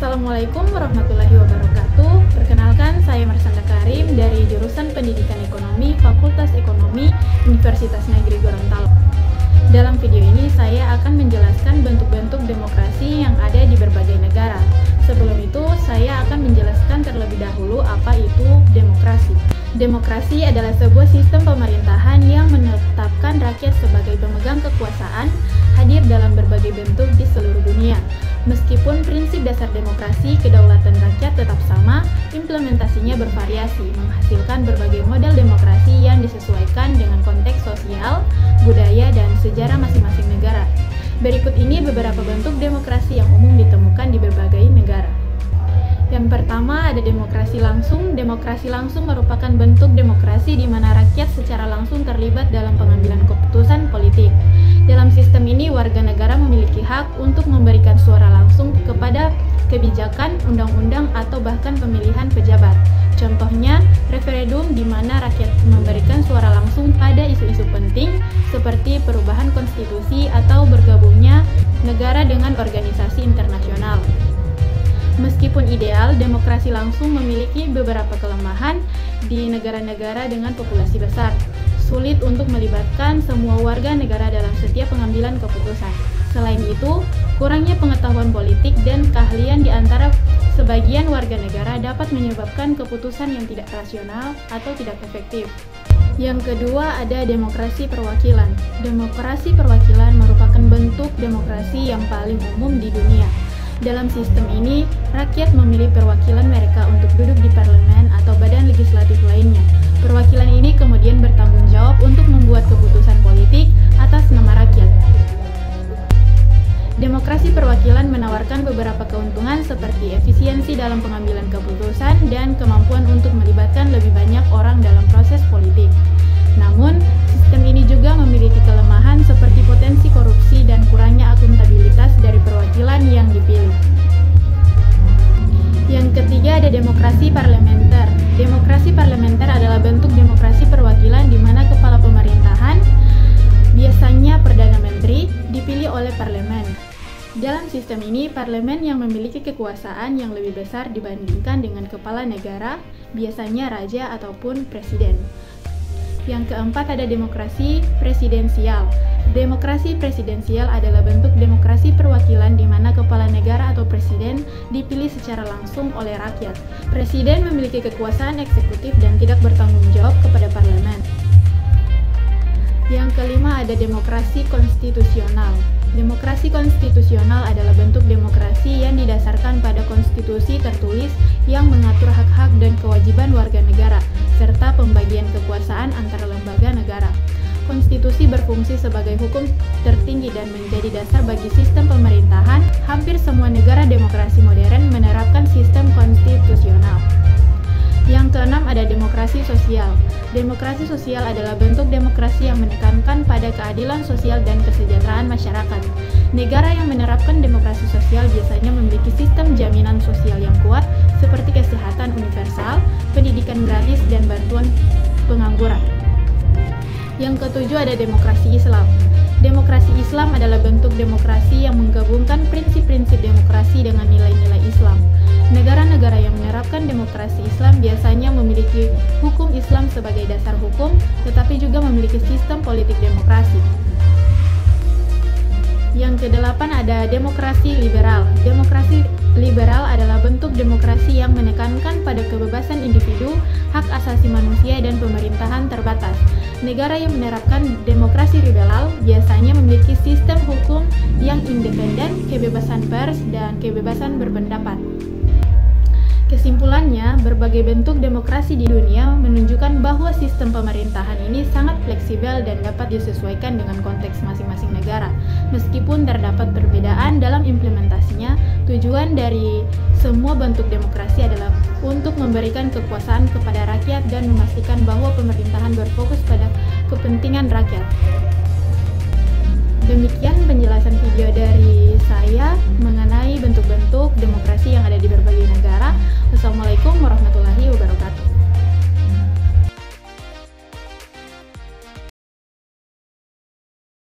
Assalamualaikum warahmatullahi wabarakatuh. Perkenalkan, saya Marsanda Karim dari jurusan Pendidikan Ekonomi, Fakultas Ekonomi, Universitas Negeri Gorontalo. Dalam video ini, saya akan menjelaskan bentuk-bentuk demokrasi yang ada di berbagai negara. Sebelum itu, saya akan menjelaskan terlebih dahulu apa itu demokrasi. Demokrasi adalah sebuah sistem pemerintahan yang menetapkan rakyat sebagai pemegang kekuasaan, hadir dalam berbagai bentuk di seluruh dunia. Meskipun prinsip dasar demokrasi, kedaulatan rakyat tetap sama, implementasinya bervariasi, menghasilkan berbagai model demokrasi yang disesuaikan dengan konteks sosial, budaya, dan sejarah masing-masing negara. Berikut ini beberapa bentuk demokrasi yang umum ditemukan di berbagai negara. Yang pertama ada demokrasi langsung. Demokrasi langsung merupakan bentuk demokrasi di mana rakyat secara langsung terlibat dalam pengambilan keputusan politik. Dalam sistem ini, warga negara memiliki hak untuk memberikan suara langsung kepada kebijakan, undang-undang, atau bahkan pemilihan pejabat. Contohnya, referendum di mana rakyat memberikan suara langsung pada isu-isu penting seperti perubahan konstitusi atau bergabungnya negara dengan organisasi internasional. Meskipun ideal, demokrasi langsung memiliki beberapa kelemahan di negara-negara dengan populasi besar. Sulit untuk melibatkan semua warga negara dalam setiap pengambilan keputusan. Selain itu, kurangnya pengetahuan politik dan keahlian di antara sebagian warga negara dapat menyebabkan keputusan yang tidak rasional atau tidak efektif. Yang kedua ada demokrasi perwakilan. Demokrasi perwakilan merupakan bentuk demokrasi yang paling umum di dunia. Dalam sistem ini, rakyat memilih perwakilan mereka untuk duduk di parlemen atau badan legislatif lainnya. Perwakilan ini kemudian bertanggung jawab untuk membuat keputusan politik atas nama rakyat. Demokrasi perwakilan menawarkan beberapa keuntungan seperti efisiensi dalam pengambilan keputusan dan kemampuan untuk melibatkan lebih banyak orang dalam proses politik. Namun, sistem ini juga memiliki kelemahan seperti potensi korupsi dan kurangnya akuntabilitas dari perwakilan yang dipilih. Yang ketiga ada demokrasi parlementer. Demokrasi parlementer adalah bentuk demokrasi perwakilan di mana kepala pemerintahan, biasanya Perdana Menteri, dipilih oleh parlemen. Dalam sistem ini, parlemen yang memiliki kekuasaan yang lebih besar dibandingkan dengan kepala negara, biasanya raja ataupun presiden. Yang keempat ada demokrasi presidensial. Demokrasi presidensial adalah bentuk demokrasi perwakilan di mana kepala negara atau presiden dipilih secara langsung oleh rakyat. Presiden memiliki kekuasaan eksekutif dan tidak bertanggung jawab kepada parlemen. Yang kelima ada demokrasi konstitusional. Demokrasi konstitusional adalah bentuk demokrasi yang didasarkan pada konstitusi tertulis yang mengatur hak-hak dan kewajiban warga negara, serta pembagian kekuasaan antara lembaga negara. Konstitusi berfungsi sebagai hukum tertinggi dan menjadi dasar bagi sistem pemerintahan. Hampir semua negara demokrasi modern menerapkan sistem konstitusional. Yang keenam ada demokrasi sosial. Demokrasi sosial adalah bentuk demokrasi yang menekankan pada keadilan sosial dan kesejahteraan masyarakat. Negara yang menerapkan demokrasi sosial biasanya memiliki sistem jaminan sosial yang kuat seperti kesehatan universal, pendidikan gratis, dan bantuan pengangguran. Yang ketujuh ada demokrasi Islam. Demokrasi Islam adalah bentuk demokrasi yang menggabungkan prinsip-prinsip demokrasi dengan nilai-nilai Islam. Negara-negara yang menerapkan demokrasi Islam biasanya memiliki hukum Islam sebagai dasar hukum, tetapi juga memiliki sistem politik demokrasi. Yang kedelapan ada demokrasi liberal. Demokrasi liberal adalah bentuk demokrasi yang menekankan pada kebebasan individu, hak asasi manusia, dan pemerintahan terbatas. Negara yang menerapkan demokrasi liberal biasanya memiliki sistem hukum yang independen, kebebasan pers, dan kebebasan berpendapat. Kesimpulannya, berbagai bentuk demokrasi di dunia menunjukkan bahwa sistem pemerintahan ini sangat fleksibel dan dapat disesuaikan dengan konteks masing-masing negara. Meskipun terdapat perbedaan dalam implementasinya, tujuan dari semua bentuk demokrasi adalah untuk memberikan kekuasaan kepada rakyat dan memastikan bahwa pemerintahan berfokus pada kepentingan rakyat. Demikian penjelasan video dari saya mengenai bentuk-bentuk demokrasi